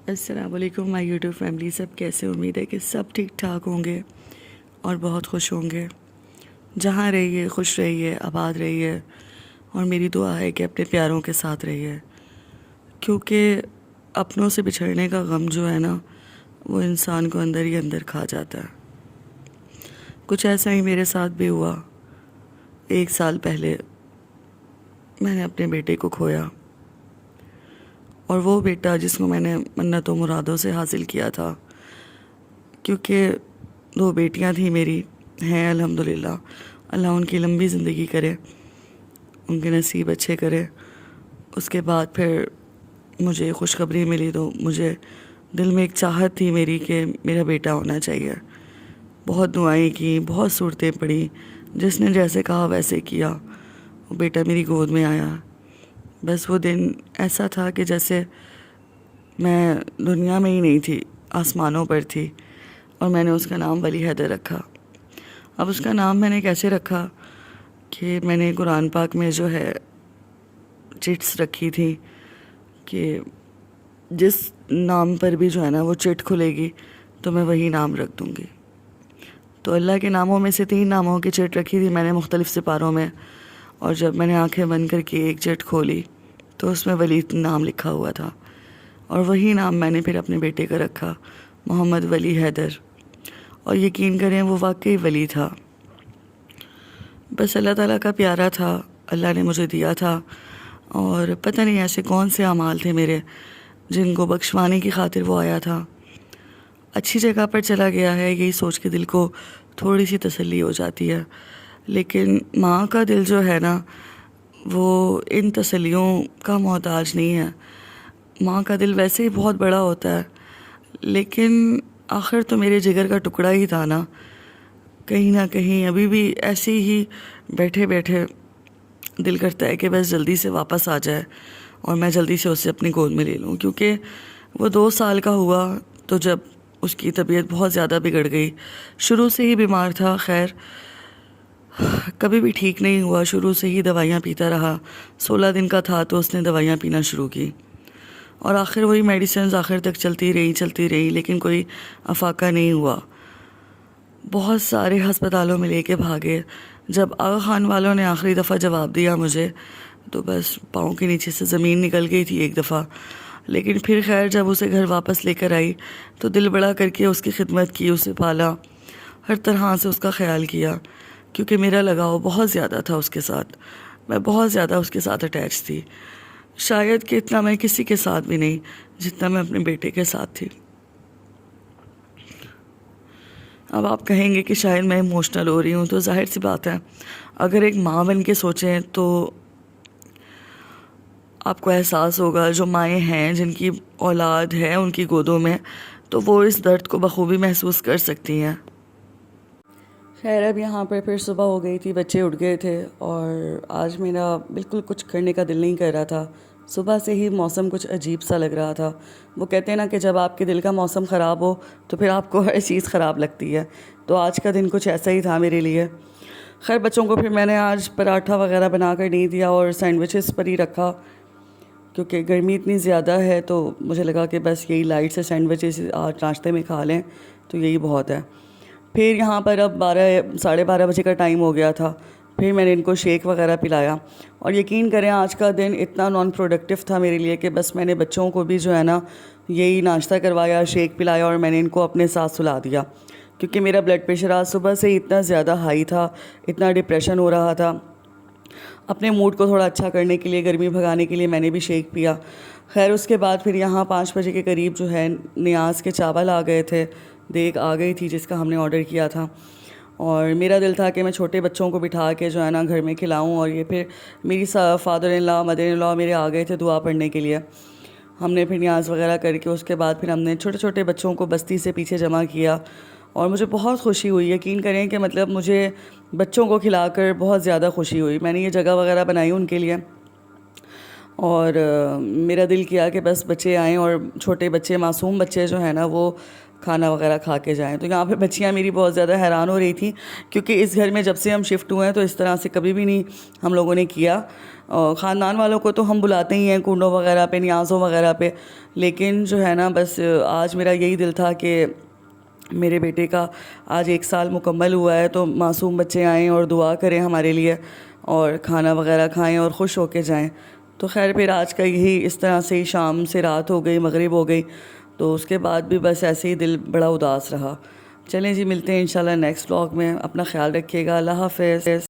السلام علیکم مائی YouTube family, سب کیسے؟ امید ہے کہ سب ٹھیک ٹھاک ہوں گے اور بہت خوش ہوں گے۔ جہاں رہیے خوش رہیے، آباد رہیے، اور میری دعا ہے کہ اپنے پیاروں کے ساتھ رہیے، کیونکہ اپنوں سے بچھڑنے کا غم جو ہے نا، وہ انسان کو اندر ہی اندر کھا جاتا ہے۔ کچھ ایسا ہی میرے ساتھ بھی ہوا۔ 1 سال پہلے میں نے اپنے بیٹے کو کھویا، اور وہ بیٹا جس کو میں نے منت و مرادوں سے حاصل کیا تھا، کیونکہ 2 بیٹیاں تھیں میری، ہیں الحمدللہ، اللہ ان کی لمبی زندگی کرے، ان کے نصیب اچھے کرے۔ اس کے بعد پھر مجھے خوشخبری ملی تو مجھے دل میں ایک چاہت تھی میری کہ میرا بیٹا ہونا چاہیے۔ بہت دعائیں کی، بہت صورتیں پڑھی، جس نے جیسے کہا ویسے کیا، وہ بیٹا میری گود میں آیا۔ بس وہ دن ایسا تھا کہ جیسے میں دنیا میں ہی نہیں تھی، آسمانوں پر تھی، اور میں نے اس کا نام ولی حیدر رکھا۔ اب اس کا نام میں نے کیسے رکھا کہ میں نے قرآن پاک میں جو ہے چٹس رکھی تھی کہ جس نام پر بھی جو ہے نا وہ چٹ کھلے گی تو میں وہی نام رکھ دوں گی۔ تو اللہ کے ناموں میں سے 3 ناموں کی چٹ رکھی تھی میں نے مختلف سپاروں میں، اور جب میں نے آنکھیں بند کر کے ایک چٹ کھولی تو اس میں ولی نام لکھا ہوا تھا، اور وہی نام میں نے پھر اپنے بیٹے کا رکھا، محمد ولی حیدر۔ اور یقین کریں وہ واقعی ولی تھا، بس اللہ تعالیٰ کا پیارا تھا، اللہ نے مجھے دیا تھا، اور پتہ نہیں ایسے کون سے اعمال تھے میرے جن کو بخشوانے کی خاطر وہ آیا تھا۔ اچھی جگہ پر چلا گیا ہے، یہی سوچ کے دل کو تھوڑی سی تسلی ہو جاتی ہے، لیکن ماں کا دل جو ہے نا وہ ان تسلیوں کا محتاج نہیں ہے۔ ماں کا دل ویسے ہی بہت بڑا ہوتا ہے، لیکن آخر تو میرے جگر کا ٹکڑا ہی تھا نا، کہیں نہ کہیں ابھی بھی ایسے ہی بیٹھے بیٹھے دل کرتا ہے کہ بس جلدی سے واپس آ جائے اور میں جلدی سے اسے اپنی گود میں لے لوں، کیونکہ وہ 2 سال کا ہوا تو جب اس کی طبیعت بہت زیادہ بگڑ گئی، شروع سے ہی بیمار تھا، خیر کبھی بھی ٹھیک نہیں ہوا، شروع سے ہی دوائیاں پیتا رہا۔ 16 دن کا تھا تو اس نے دوائیاں پینا شروع کی، اور آخر وہی میڈیسنز آخر تک چلتی رہی، لیکن کوئی افاقہ نہیں ہوا۔ بہت سارے ہسپتالوں میں لے کے بھاگے، جب آغا خان والوں نے آخری دفعہ جواب دیا مجھے تو بس پاؤں کے نیچے سے زمین نکل گئی تھی ایک دفعہ، لیکن پھر خیر جب اسے گھر واپس لے کر آئی تو دل بڑا کر کے اس کی خدمت کی، اسے پالا، ہر طرح سے اس کا خیال کیا، کیونکہ میرا لگاؤ بہت زیادہ تھا اس کے ساتھ، میں بہت زیادہ اس کے ساتھ اٹیچ تھی، شاید کہ اتنا میں کسی کے ساتھ بھی نہیں جتنا میں اپنے بیٹے کے ساتھ تھی۔ اب آپ کہیں گے کہ شاید میں ایموشنل ہو رہی ہوں، تو ظاہر سی بات ہے، اگر ایک ماں بن کے سوچیں تو آپ کو احساس ہوگا، جو مائیں ہیں جن کی اولاد ہے ان کی گودوں میں، تو وہ اس درد کو بخوبی محسوس کر سکتی ہیں۔ خیر اب یہاں پر پھر صبح ہو گئی تھی، بچے اٹھ گئے تھے، اور آج میرا بالکل کچھ کرنے کا دل نہیں کر رہا تھا۔ صبح سے ہی موسم کچھ عجیب سا لگ رہا تھا۔ وہ کہتے ہیں نا کہ جب آپ کے دل کا موسم خراب ہو تو پھر آپ کو ہر چیز خراب لگتی ہے، تو آج کا دن کچھ ایسا ہی تھا میرے لیے۔ خیر بچوں کو پھر میں نے آج پراٹھا وغیرہ بنا کر نہیں دیا اور سینڈوچز پر ہی رکھا، کیونکہ گرمی اتنی زیادہ ہے تو مجھے لگا کہ بس یہی لائٹ سے سینڈوچز آج ناشتے میں کھا لیں تو یہی بہت ہے۔ پھر یہاں پر اب 12 بجے کا ٹائم ہو گیا تھا، پھر میں نے ان کو شیک وغیرہ پلایا، اور یقین کریں آج کا دن اتنا نان پروڈکٹیو تھا میرے لیے کہ بس میں نے بچوں کو بھی جو ہے نا یہی ناشتہ کروایا، شیک پلایا، اور میں نے ان کو اپنے ساتھ سلا دیا، کیونکہ میرا بلڈ پریشر آج صبح سے ہی اتنا زیادہ ہائی تھا، اتنا ڈپریشن ہو رہا تھا۔ اپنے موڈ کو تھوڑا اچھا کرنے کے لیے، گرمی بھگانے کے لیے میں نے بھی شیک پیا۔ خیر اس کے بعد پھر یہاں 5 بجے کے قریب جو ہے نیاز کے چاول آ گئے تھے، دیگ آ گئی تھی جس کا ہم نے آرڈر کیا تھا، اور میرا دل تھا کہ میں چھوٹے بچوں کو بٹھا کے جو ہے نا گھر میں کھلاؤں، اور یہ پھر میری فادر ان لا مدر ان لا میرے آ گئے تھے دعا پڑھنے کے لیے۔ ہم نے پھر نیاز وغیرہ کر کے اس کے بعد پھر ہم نے چھوٹے چھوٹے بچوں کو بستی سے پیچھے جمع کیا، اور مجھے بہت خوشی ہوئی، یقین کریں کہ مطلب مجھے بچوں کو کھلا کر بہت زیادہ خوشی ہوئی۔ میں نے یہ جگہ وغیرہ بنائی ان کے لیے، اور میرا دل کیا کہ بس بچے آئیں، اور چھوٹے بچے، معصوم بچے جو ہیں نا وہ کھانا وغیرہ کھا کے جائیں. تو یہاں پہ بچیاں میری بہت زیادہ حیران ہو رہی تھیں کیونکہ اس گھر میں جب سے ہم شفٹ ہوئے ہیں تو اس طرح سے کبھی بھی نہیں ہم لوگوں نے کیا. خاندان والوں کو تو ہم بلاتے ہی ہیں کنڈوں وغیرہ پہ, نیازوں وغیرہ پہ, لیکن جو ہے نا بس آج میرا یہی دل تھا کہ میرے بیٹے کا آج 1 سال مکمل ہوا ہے تو معصوم بچے آئیں اور دعا کریں ہمارے لیے اور کھانا وغیرہ کھائیں اور خوش ہو کے جائیں. تو خیر پھر آج کا یہی اس طرح سے ہی شام سے رات ہو گئی, مغرب ہو گئی, تو اس کے بعد بھی بس ایسے ہی دل بڑا اداس رہا. چلیں جی, ملتے ہیں انشاءاللہ نیکسٹ ولاگ میں. اپنا خیال رکھیے گا. اللہ حافظ.